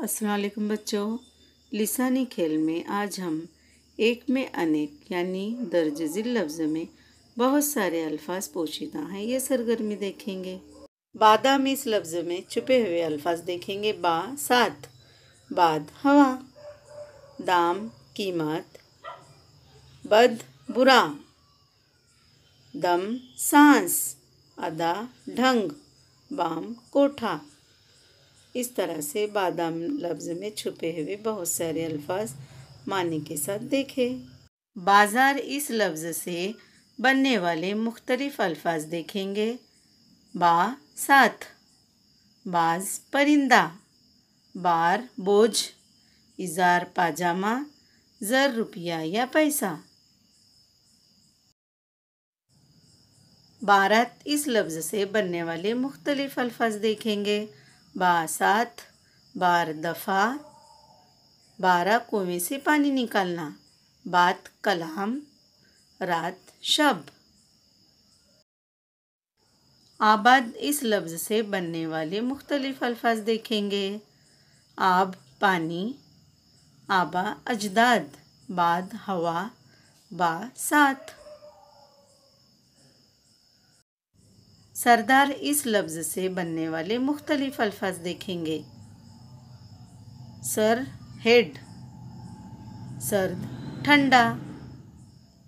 अस्सलाम वालेकुम बच्चों। लिसानी खेल में आज हम एक में अनेक यानी दर्ज झील लफ्ज़ में बहुत सारे अल्फाज पोशीदा हैं ये सरगर्मी देखेंगे। बादाम इस लफ्ज़ में छुपे हुए अल्फाज देखेंगे। बा साथ, बाद हवा, दाम कीमत, बद बुरा, दम सांस, अदा ढंग, बाम कोठा। इस तरह से बादाम लफ्ज़ में छुपे हुए बहुत सारे अल्फाज मानी के साथ देखें। बाज़ार इस लफ्ज़ से बनने वाले मुख्तलिफ अल्फाज देखेंगे। बा साथ, बाज परिंदा, बार बोझ, इज़ार पाजामा, ज़र रुपया या पैसा। बारात इस लफ्ज़ से बनने वाले मुख्तलिफ अल्फाज देखेंगे। बा साथ, बार दफ़ा, बारह कुएं से पानी निकालना, बात कलाम, रात शब। आबाद इस लफ्ज़ से बनने वाले मुख्तलिफ अल्फाज देखेंगे। आब पानी, आबा अजदाद, बाद हवा, बा साथ। सरदार इस लफ्ज़ से बनने वाले मुख्तलिफ अल्फाज देखेंगे। सर हेड, सर्द ठंडा,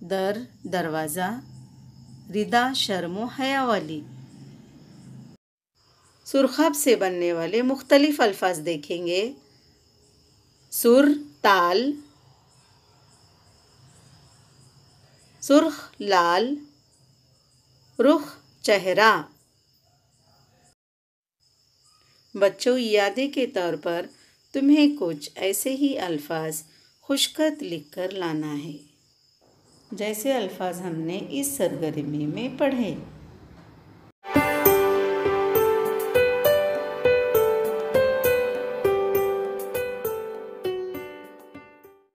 दर दरवाज़ा, रिदा शर्मो हया वाली। सुरखाब से बनने वाले मुख्तलिफ अल्फाज देखेंगे। सुर ताल, सुर्ख लाल, रुख चेहरा। बच्चों, यादें के तौर पर तुम्हें कुछ ऐसे ही अल्फाज खुशखत लिख कर लाना है जैसे अल्फाज हमने इस सरगर्मी में पढ़े।